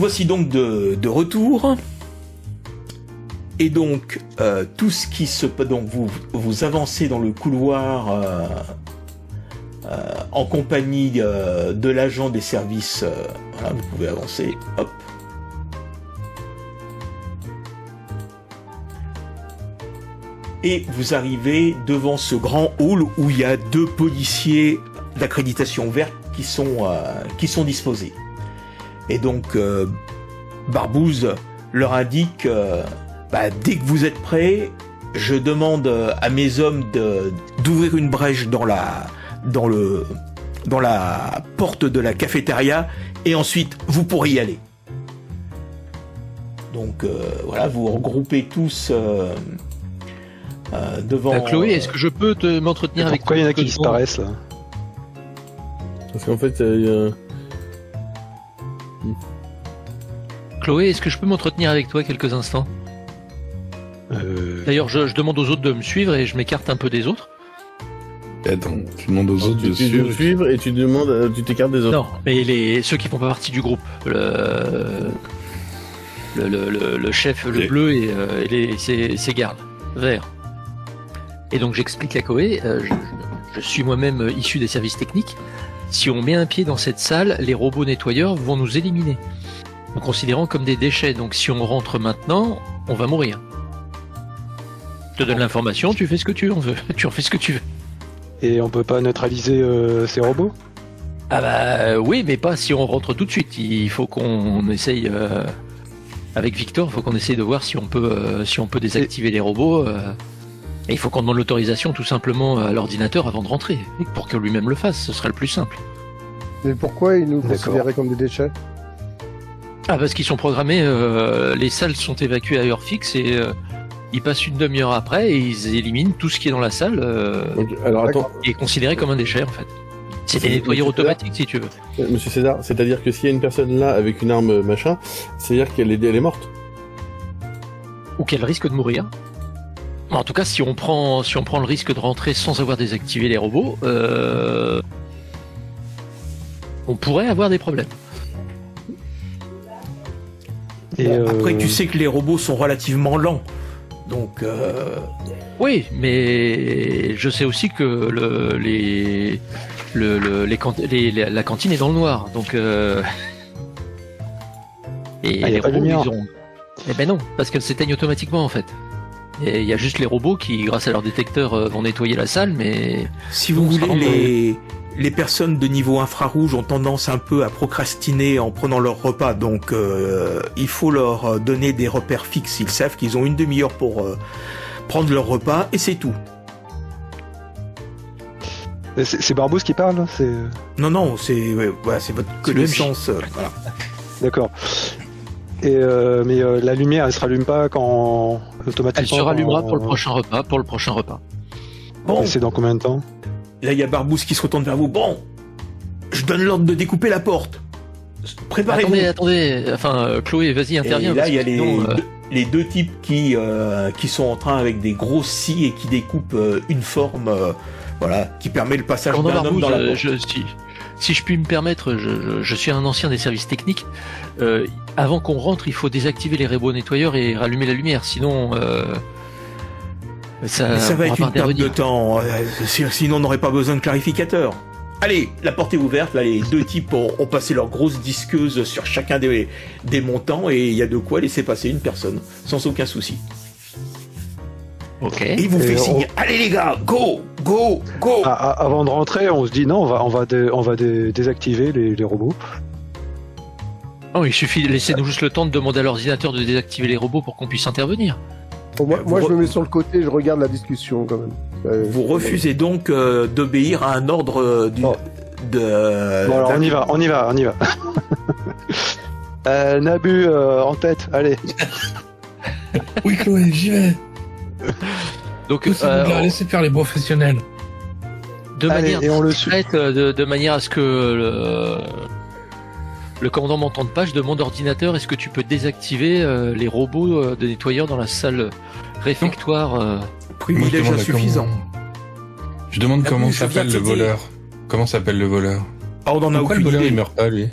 voici donc de retour. Et donc, tout ce qui se peut... Donc, vous avancez dans le couloir en compagnie de l'agent des services. Voilà, vous pouvez avancer. Hop. Et vous arrivez devant ce grand hall où il y a 2 policiers d'accréditation verte qui sont disposés. Et donc, Barbouze leur indique, dès que vous êtes prêts, je demande à mes hommes d'ouvrir une brèche dans la porte de la cafétéria, et ensuite, vous pourrez y aller. Donc, voilà, vous regroupez tous... devant... Chloé, est-ce que je peux m'entretenir avec toi? Pourquoi il y en a qui disparaissent là? Parce qu'en fait, Chloé, est-ce que je peux m'entretenir avec toi quelques instants? D'ailleurs, je demande aux autres de me suivre et je m'écarte un peu des autres. Attends, tu demandes aux autres de suivre et tu demandes, tu t'écartes des autres. Non, mais ceux qui font pas partie du groupe. Le chef, le bleu et ses gardes verts. Et donc j'explique à Chloé, je suis moi-même issu des services techniques. Si on met un pied dans cette salle, les robots nettoyeurs vont nous éliminer, en considérant comme des déchets. Donc si on rentre maintenant, on va mourir. Je te donne l'information, tu fais ce que tu en veux. Tu en fais ce que tu veux. Et on peut pas neutraliser ces robots? Ah bah oui, mais pas si on rentre tout de suite. Il faut qu'on essaye... Avec Victor, il faut qu'on essaye de voir si on peut désactiver les robots. Et il faut qu'on demande l'autorisation tout simplement à l'ordinateur avant de rentrer, et pour que lui-même le fasse, ce serait le plus simple. Mais pourquoi ils nous considéraient comme des déchets? Ah, parce qu'ils sont programmés, les salles sont évacuées à heure fixe et ils passent une demi-heure après et ils éliminent tout ce qui est dans la salle Alors attends, et est considéré comme un déchet en fait. C'est des nettoyeurs automatiques si tu veux. Monsieur César, c'est-à-dire que s'il y a une personne là avec une arme machin, c'est-à-dire qu'elle est morte? Ou qu'elle risque de mourir. En tout cas, si on prend le risque de rentrer sans avoir désactivé les robots, on pourrait avoir des problèmes. Et après, tu sais que les robots sont relativement lents, donc. Oui, mais je sais aussi que la cantine est dans le noir, donc. Et les robots, ils ont. Eh ben non, parce qu'elles s'éteignent automatiquement en fait. Et il y a juste les robots qui, grâce à leur détecteur, vont nettoyer la salle, mais... Si vous voulez, les personnes de niveau infrarouge ont tendance un peu à procrastiner en prenant leur repas, donc il faut leur donner des repères fixes. Ils savent qu'ils ont une demi-heure pour prendre leur repas, et c'est tout. C'est Barbouze qui parle? Non, c'est votre connaissance. Voilà. D'accord. Et mais la lumière, elle se rallume pas quand automatiquement. Elle se rallumera pour le prochain repas. Bon. Et c'est dans combien de temps? Là, il y a Barbouze qui se retourne vers vous. Bon, je donne l'ordre de découper la porte. Préparez-vous. Attendez. Enfin, Chloé, vas-y, interviens. Et là, il y a les 2 types qui sont en train avec des grosses scies et qui découpent une forme, qui permet le passage d'un homme dans la porte. Si je puis me permettre, je suis un ancien des services techniques. Avant qu'on rentre, il faut désactiver les robots nettoyeurs et rallumer la lumière, sinon ça va être une perte de temps. Sinon, on n'aurait pas besoin de clarificateur. Allez, la porte est ouverte. Là, les 2 types ont passé leurs grosses disqueuses sur chacun des montants et il y a de quoi laisser passer une personne sans aucun souci. Ok. Et il vous fait signe. Allez les gars, go. Avant de rentrer, on se dit non, on va désactiver les robots. Oh, il suffit, laissez-nous juste le temps de demander à l'ordinateur de désactiver les robots pour qu'on puisse intervenir. Bon, moi je me mets sur le côté, je regarde la discussion quand même. Vous refusez donc d'obéir à un ordre Bon, alors on y va. Nabu en tête, allez. Oui, Chloé, j'y vais. Donc, laissez faire les professionnels. De manière et on le discrète, de manière à ce que le commandant m'entende pas, je demande ordinateur, est-ce que tu peux désactiver les robots de nettoyeurs dans la salle réfectoire Privilège insuffisant. Je demande comment s'appelle le voleur. Comment s'appelle le voleur? Ah, on en a Pourquoi aucune le voleur idée. il meurt pas lui?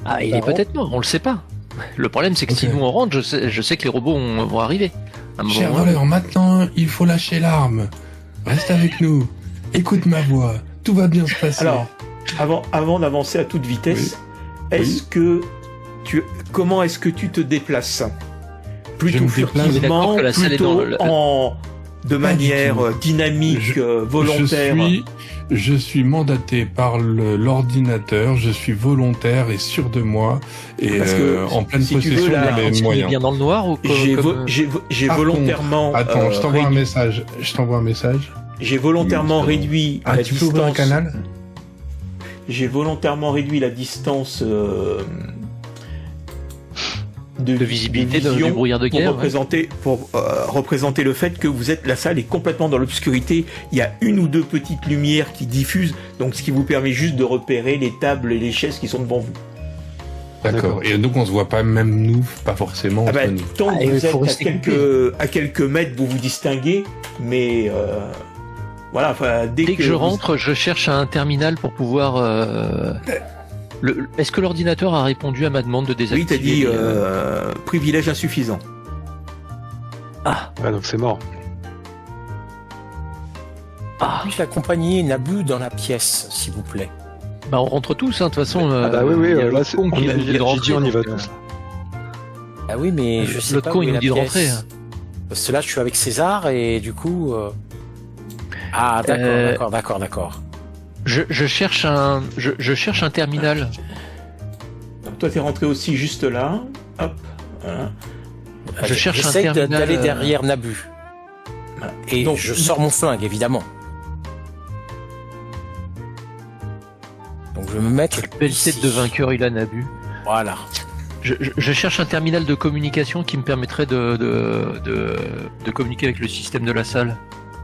Ah, il est peut-être mort, on le sait pas. Le problème, c'est que si Ok. nous on rentre, je sais que les robots vont arriver. À un moment Cher ou à un autre. voleur, maintenant, il faut lâcher l'arme. Reste avec nous. Écoute ma voix. Tout va bien se passer. Alors, avant d'avancer à toute vitesse, comment est-ce que tu te déplaces? Plutôt me déplace- On est d'accord furtivement, que la salle est plutôt dans le- de manière du tout. dynamique, volontaire. Je suis mandaté par l'ordinateur, je suis volontaire et sûr de moi, et Parce que, en pleine si tu veux, possession là, de mes Est-ce qu'il est moyens. bien dans le noir ou J'ai comme- j'ai Par volontairement Attends, je t'envoie un réduit- message. Je t'envoie un message. j'ai volontairement Oui, réduit Ah, la tu peux ouvrir un distance. canal? J'ai volontairement réduit la distance de visibilité vision du brouillard de guerre. pour représenter le fait que la salle est complètement dans l'obscurité. Il y a une ou deux petites lumières qui diffusent, donc ce qui vous permet juste de repérer les tables et les chaises qui sont devant vous. D'accord. Et donc on se voit pas, même nous, pas forcément Ah entre bah, nous. tant que il vous faut êtes rester à quelques mètres, vous vous distinguez, mais voilà. Enfin, Dès que je vous- rentre, je cherche un terminal pour pouvoir. Est-ce que l'ordinateur a répondu à ma demande de Oui, désactiver t'as dit les, privilège insuffisant. Ah, Ouais, donc c'est mort. ah. Puis-je accompagner Nabu dans la pièce, s'il vous plaît? Bah on rentre tous, hein, de toute façon. Ah bah oui, il y a là, l'autre c'est- con qui on a nous dit de j'ai rentrer, dit on y va donc, tous. Ah oui, mais je sais L'autre pas con, où il est nous la dit de pièce. rentrer. Parce que là, je suis avec César et du coup... Ah, d'accord. Je cherche un terminal. Donc toi, t'es rentré aussi juste là. Hop. Voilà. Je cherche un J'essaie terminal, d'aller derrière Nabu. Et Donc, je sors mon flingue, évidemment. Donc je vais me mettre Belle ici. tête de vainqueur, il a Nabu. Voilà. Je cherche un terminal de communication qui me permettrait de communiquer avec le système de la salle.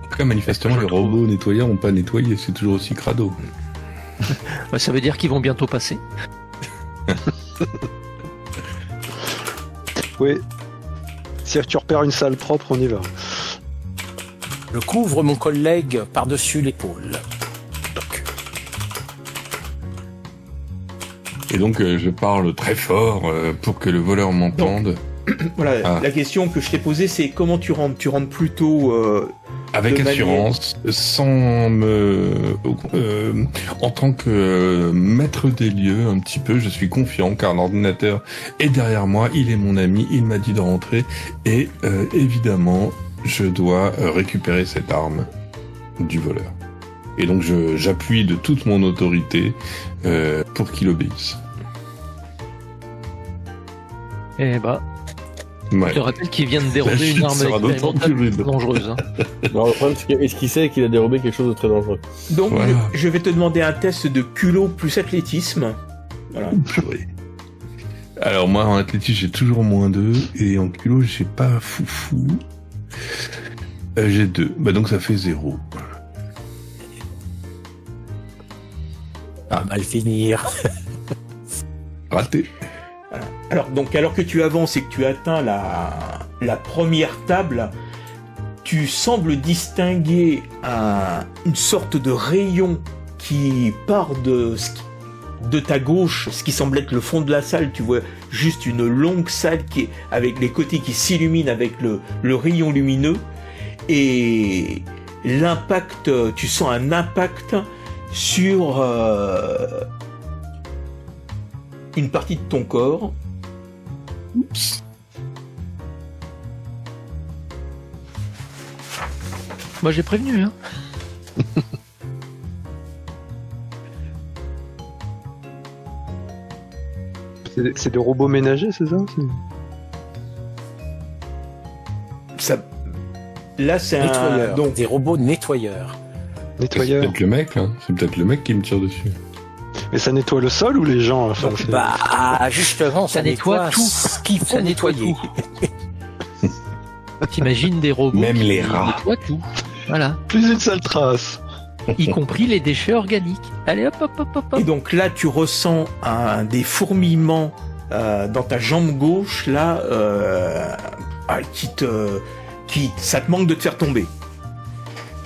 En tout cas, manifestement, Je les le trouve. robots nettoyeurs n'ont pas nettoyé. C'est toujours aussi crado. Bah, ça veut dire qu'ils vont bientôt passer. Oui. Si tu repères une salle propre, on y va. Je couvre mon collègue par-dessus l'épaule. Donc, Et donc, je parle très fort pour que le voleur m'entende. Voilà. Ah. La question que je t'ai posée, c'est comment tu rentres. Tu rentres plutôt Avec de assurance, sans me... en tant que maître des lieux, un petit peu, je suis confiant, car l'ordinateur est derrière moi, il est mon ami, il m'a dit de rentrer, et évidemment, je dois récupérer cette arme du voleur. Et donc, j'appuie de toute mon autorité pour qu'il obéisse. Et bah, Ouais. je te rappelle qu'il vient de La dérober chute une arme sera d'autant expérimentale plus rude. dangereuse. Hein. Alors, le problème, c'est est-ce qu'il sait qu'il a dérobé quelque chose de très dangereux? Donc, Voilà. je vais te demander un test de culot plus athlétisme. Voilà. Purée. Alors moi en athlétisme j'ai toujours -2 et en culot j'ai pas foufou. J'ai 2, bah donc ça fait 0. mal finir. Raté. Alors que tu avances et que tu atteins la première table, tu sembles distinguer une sorte de rayon qui part de ta gauche, ce qui semble être le fond de la salle. Tu vois juste une longue salle avec les côtés qui s'illuminent avec le rayon lumineux, et l'impact, tu sens un impact sur une partie de ton corps. Oups. Moi j'ai prévenu. Hein. C'est des robots ménagers, c'est ça? Là, c'est un Nettoyeurs. donc Des robots nettoyeurs. C'est Nettoyeur. peut-être le mec là, c'est peut-être le mec qui me tire dessus. Mais ça nettoie le sol ou les gens? Enfin, c'est- Bah, justement, ça, Ça nettoie tout. ce qu'il faut Ça nettoie nettoyer. T'imagines des robots Même qui les rats. nettoient tout. Voilà. Plus une sale trace. Y compris les déchets organiques. Allez hop hop hop hop hop. et donc là, tu ressens des fourmillements dans ta jambe gauche là, ça te manque de te faire tomber.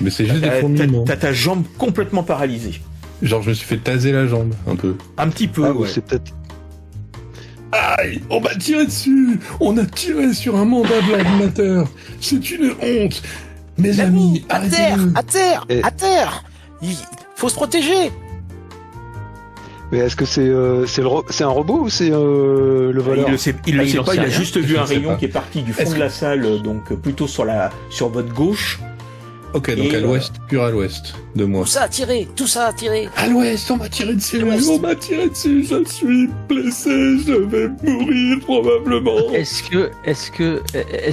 Mais c'est juste des fourmillements. T'as ta jambe complètement paralysée. Genre je me suis fait taser la jambe un peu. Un petit peu. Ah, ou ouais. c'est peut-être Aïe, on m'a tiré dessus. On a tiré sur un mandat de l'ordinateur. C'est une honte. Mes amis, à terre, arrêtez-le. à terre, Et- à terre. Il faut se protéger. Mais est-ce que c'est un robot ou c'est le voleur? Il le sait il pas, en sait il a rien. juste vu Je un ne sais rayon pas. qui est parti du fond Est-ce de la salle, donc plutôt sur votre gauche. Ok, donc Et, à l'ouest, pur à l'ouest de moi. Tout ça a tiré, tout ça a tiré. À l'ouest, on m'a tiré dessus. L'ouest. On m'a tiré dessus. Je suis blessé. Je vais mourir probablement. Est-ce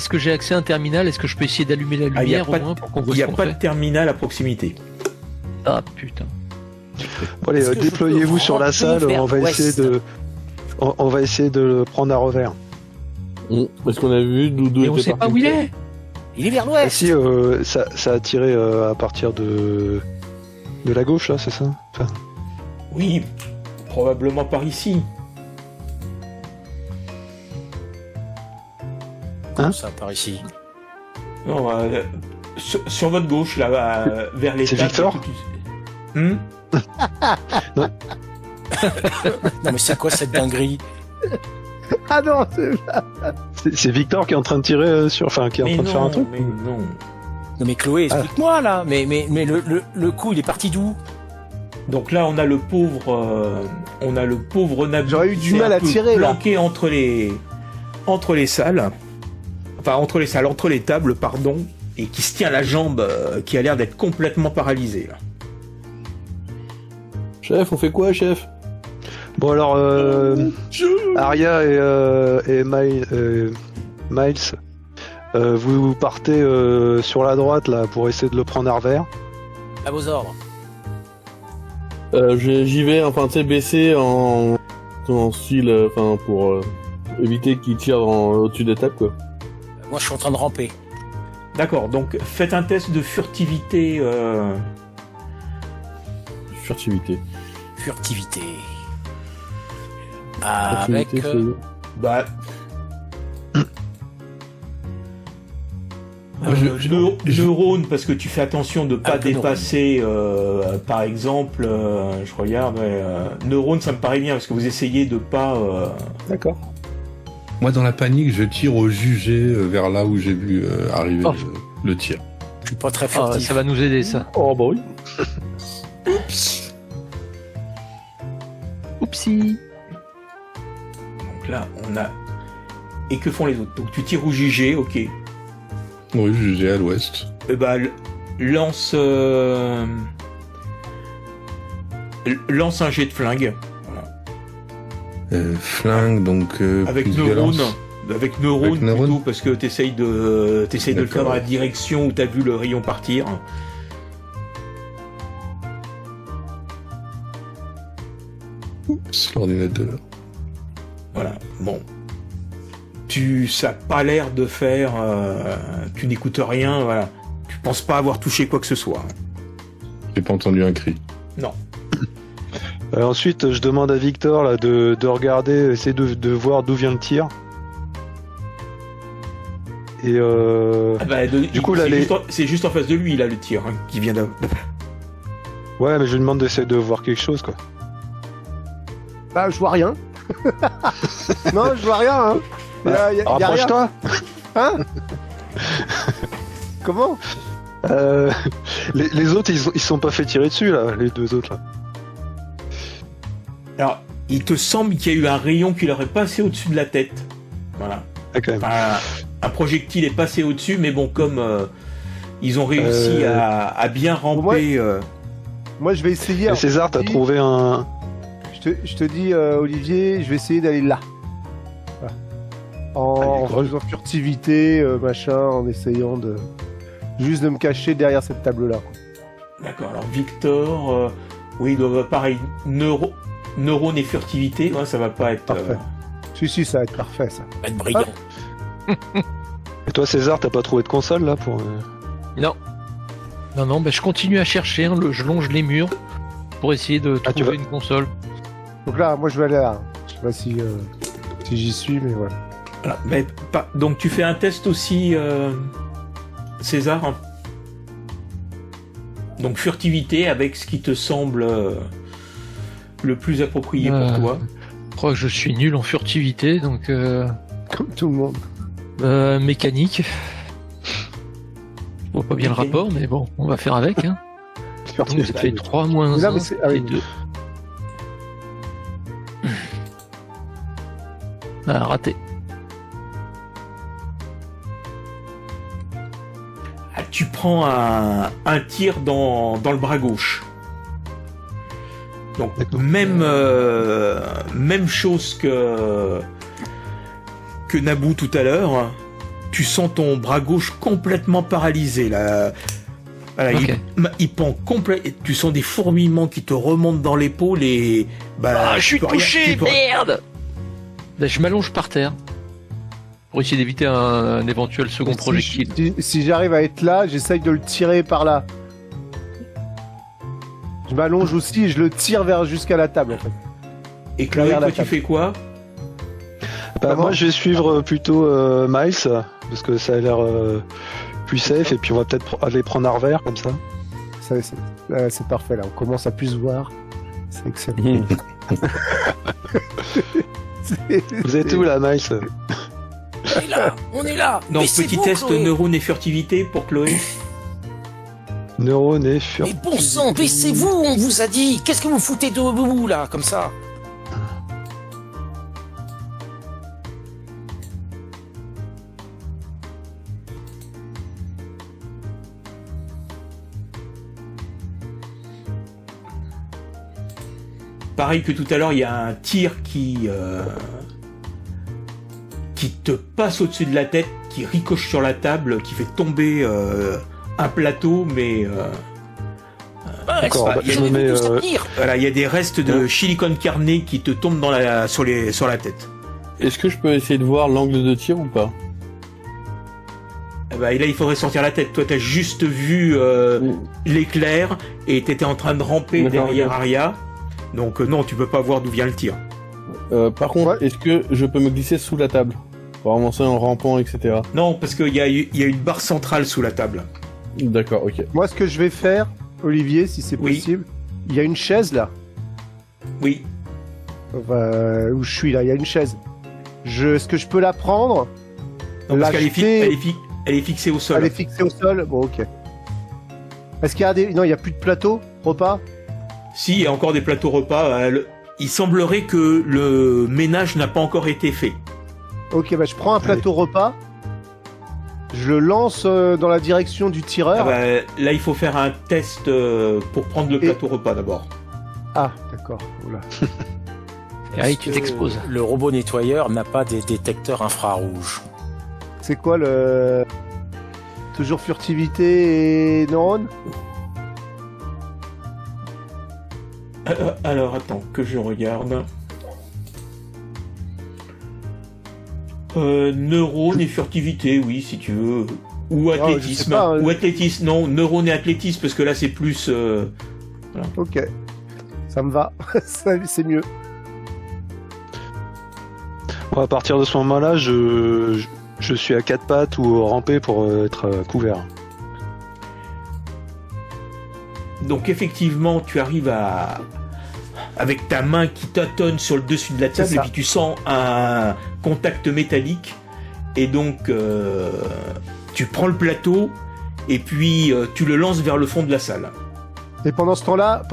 que j'ai accès à un terminal? Est-ce que je peux essayer d'allumer la Ah, il y a lumière pas au moins pour qu'on Il voit n'y ce a qu'on pas fait? de terminal à proximité. Ah putain. Bon, allez, Est-ce que je déployez-vous peux sur la ramper salle. vers On va essayer l'ouest de. On va essayer de le prendre à revers. Est-ce qu'on a vu d'où Et on était sait pas parti où il est. Il est vers Ah, l'ouest. si, ça a tiré à partir de la gauche, là, c'est ça? Enfin, Oui, probablement par ici. Hein Ça par ici. Non, sur votre gauche, là, vers les C'est tables, Victor tout- Hmm Non mais c'est quoi cette dinguerie? Ah non, c'est Victor qui est en train de tirer sur. Enfin, qui est en train de faire un truc. mais non. Non mais Chloé, explique-moi là. Mais le coup, il est parti d'où? Donc là, on a le pauvre Nabu. J'aurais eu qui du s'est mal un à peu tirer, là. planqué entre les salles. Enfin, entre les tables, pardon, et qui se tient la jambe, qui a l'air d'être complètement paralysée, là. Chef, on fait quoi, chef? Bon, alors, Aria et Miles, vous partez sur la droite, là, pour essayer de le prendre à revers. À vos ordres. J'y vais, enfin, tu sais, baisser en style, enfin, pour éviter qu'il tire au-dessus des tables, quoi. Moi, je suis en train de ramper. D'accord, donc faites un test de furtivité. Furtivité. Furtivité. Avec. Furtivité, Bah. Neurone, parce que tu fais attention de pas Avec le dépasser, par exemple, je regarde, Neurone, ça me paraît bien, parce que vous essayez de pas. D'accord. Moi, dans la panique, je tire au jugé vers là où j'ai vu arriver Oh. le tir. Je suis pas très Ah, furtif. ça va nous aider ça. Oh, bah oui. Oupsie. Donc là, on a. Et que font les autres? Donc tu tires au jugé, ok. Oui, jugé à l'ouest. Lance un jet de flingue. Flingue, donc Avec plus Neurone. violence. Avec Neurone Avec Neurone. plutôt, parce que t'essayes de le faire D'accord. dans la direction où t'as vu le rayon partir. Oups, l'ordinateur. Voilà, bon. Ça n'a pas l'air de faire... tu n'écoutes rien, voilà. Tu penses pas avoir touché quoi que ce soit. J'ai pas entendu un cri. Non. Ensuite, je demande à Victor là, de regarder, essayer de voir d'où vient le tir. Et Du coup, là, c'est juste en face de lui, là, le tir, hein, qui vient de... ouais, mais je lui demande d'essayer de voir quelque chose, quoi. bah, je vois rien. Non, je vois rien. Hein. Y a rien. Rapproche-toi. Hein Comment? Les autres, ils sont pas fait tirer dessus, là, les deux autres, là. Alors, il te semble qu'il y a eu un rayon qui leur est passé au-dessus de la tête. Voilà. Ah, quand même. Enfin, un projectile est passé au-dessus, mais bon, comme ils ont réussi à bien ramper... Moi, je vais essayer. Et César, t'as Olivier, trouvé un... Je te dis, Olivier, je vais essayer d'aller là. Voilà. En faisant furtivité, machin, en essayant de juste de me cacher derrière cette table-là. D'accord, alors Victor... oui, il doit pareil, neurone et furtivité, ouais, ça va pas être... Parfait. Si, ça va être parfait, ça. Ça va être brillant. Et toi, César, t'as pas trouvé de console, là, pour... Non. Non, bah, je continue à chercher, hein, je longe les murs pour essayer de Ah, tu trouver vas- une console. Donc là, moi, je vais aller là. Je sais pas si j'y suis, mais voilà. Voilà, mais donc tu fais un test aussi, César. Donc furtivité avec ce qui te semble le plus approprié pour toi. crois que je suis nul en furtivité, donc Comme tout le monde. mécanique. Je vois pas bien le rapport, mais bon, on va faire avec. Hein. Donc ça fait 3 moins Là, 1, mais c'est- ah oui. et 2. Ah, raté. Ah, tu prends un tir dans le bras gauche. Donc même chose que Naboo tout à l'heure. Tu sens ton bras gauche complètement paralysé là. Voilà, Ok. il pend complet. Tu sens des fourmillements qui te remontent dans l'épaule et Ah, je tu suis peux rien- touché, tu peux- merde. Ben, je m'allonge par terre pour essayer d'éviter un éventuel second Si projectile. si j'arrive à être là, j'essaye de le tirer par là. Je m'allonge aussi et je le tire vers jusqu'à la table en fait. Et Chloé, Derrière la toi tu table. fais quoi? Bah, moi, je vais suivre plutôt Miles, parce que ça a l'air plus safe, et puis on va peut-être aller prendre un revers comme ça. C'est parfait là, on commence à plus se voir. C'est excellent. Mmh. Vous êtes où là, Miles? On est là, on est là. Donc Baissez-vous, petit test Chloé. neurone et furtivité pour Chloé. Neurone et fur. Mais bon sang, baissez-vous, on vous a dit. Qu'est-ce que vous foutez debout là, comme ça? Pareil que tout à l'heure, il y a un tir qui te passe au-dessus de la tête, qui ricoche sur la table, qui fait tomber un plateau, mais D'accord, bah, bah, je me mets. voilà, il y a des restes de silicone carné qui te tombent sur la tête. Est-ce que je peux essayer de voir l'angle de tir ou pas? Eh ben, et là, il faudrait sortir la tête. Toi, t'as juste vu l'éclair et t'étais en train de ramper D'accord, derrière ok. Arya. Donc non, tu peux pas voir d'où vient le tir. Par contre, est-ce que je peux me glisser sous la table pour avancer en rampant, etc. Non, parce qu'il y a une barre centrale sous la table. D'accord, ok. Moi, ce que je vais faire, Olivier, si c'est Oui. possible, il y a une chaise là. Oui. Enfin, où je suis là, il y a une chaise. Est-ce que je peux la prendre? Non, parce qu'elle est, l'acheter- elle est fixée au sol. Elle est fixée au sol? Bon, ok. Est-ce qu'il y a des... Non, il n'y a plus de plateau repas? Si, il y a encore des plateaux repas. Il semblerait que le ménage n'a pas encore été fait. Ok, bah je prends un plateau repas. Je le lance dans la direction du Ah tireur. bah, là, il faut faire un test pour prendre le plateau repas d'abord. Ah, d'accord. Oula. Et allez, Est-ce tu que t'exposes. Le robot nettoyeur n'a pas des détecteurs infrarouges. C'est quoi le... Toujours furtivité et neurones? Alors, attends, que je regarde. Neurone et furtivité, oui, si tu veux. Ou je sais athlétisme. pas, hein. Ou athlétisme, non, neurone et athlétisme, parce que là, c'est plus... Ok. Ça me va. C'est mieux. Bon, à partir de ce moment-là, je suis à quatre pattes ou rampé pour être couvert. Donc effectivement, tu arrives avec ta main qui tâtonne sur le dessus de la table C'est et ça. puis tu sens un contact métallique et donc tu prends le plateau et puis tu le lances vers le fond de la salle. Et pendant ce temps-là,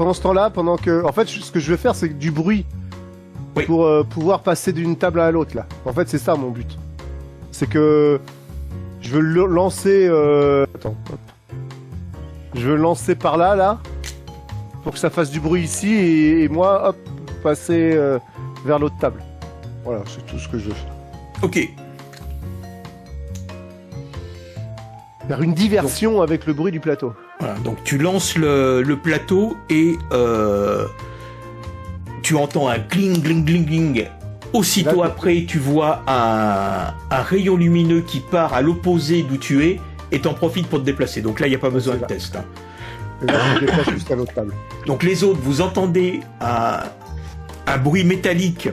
pendant que... En fait, ce que je veux faire, c'est du bruit. Oui. Pour pouvoir passer d'une table à l'autre, là. En fait, c'est ça, mon but. C'est que... Je veux le lancer... Attends. Hop. Je veux le lancer par là, là. Pour que ça fasse du bruit ici. Et moi, hop, passer vers l'autre table. Voilà, c'est tout ce que je veux faire. Ok. Faire une diversion avec le bruit du plateau. Voilà, donc tu lances le plateau et tu entends un gling gling gling gling. Aussitôt D'accord. après, tu vois un rayon lumineux qui part à l'opposé d'où tu es et t'en profites pour te déplacer. Donc là, il n'y a pas besoin de là. test. Hein. Et là, je me déplace jusqu'à l'autre table. Donc les autres, vous entendez un bruit métallique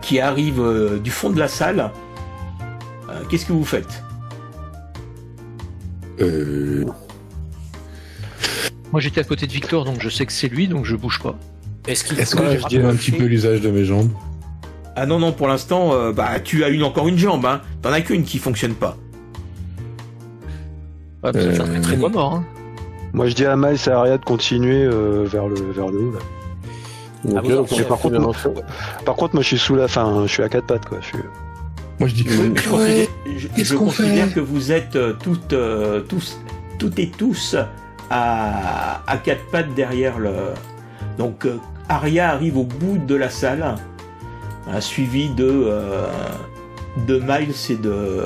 qui arrive du fond de la salle. Qu'est-ce que vous faites? Moi, j'étais à côté de Victor, donc je sais que c'est lui, donc je bouge pas. Est-ce qu'il Est-ce que faut j'ai retrouvé un petit peu l'usage de mes jambes? Ah non, non, pour l'instant, tu as encore une jambe, hein. T'en as qu'une qui fonctionne pas. Ouais, ça fait très bon mort. Hein. Moi, je dis à Miles et à Aria de continuer vers le haut. Là. Ok, vous donc on en- a par fait contre, bien info. Par contre, moi, je suis je suis à quatre pattes, quoi. Moi, je dis Je considère que vous êtes toutes et tous à quatre pattes derrière le. Donc Aria arrive au bout de la salle, suivi de Miles et de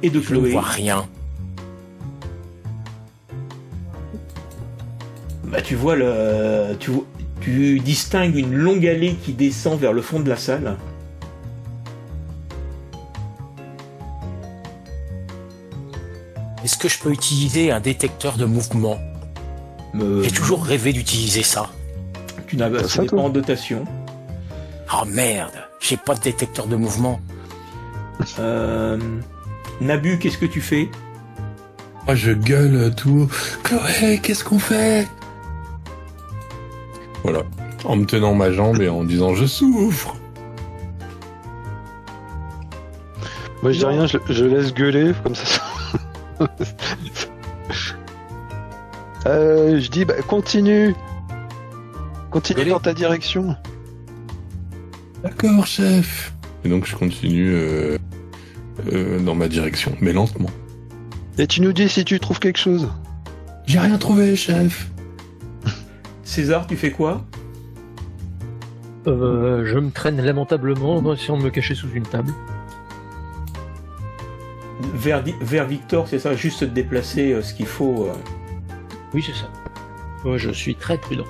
Je ne Chloé. vois rien. Tu vois tu distingues une longue allée qui descend vers le fond de la salle. Est-ce que je peux utiliser un détecteur de mouvement? J'ai toujours rêvé d'utiliser ça. Tu n'as ça, ce n'est toi pas en dotation. Oh merde, j'ai pas de détecteur de mouvement. Nabu, qu'est-ce que tu fais? Moi, je gueule tout. Chloé, qu'est-ce qu'on fait? Voilà. En me tenant ma jambe et en disant je souffre. Moi, je dis rien, je laisse gueuler, comme ça. Je dis, continue. Continue Gueuler. dans ta direction. D'accord, chef. Et donc, je continue dans ma direction, mais lentement. Et tu nous dis si tu trouves quelque chose. J'ai rien trouvé, chef. César, tu fais quoi? Je me traîne lamentablement en essayant de me cacher sous une table. Vers Victor, c'est ça, juste te déplacer ce qu'il faut. Oui, c'est ça. Moi, je suis très prudent.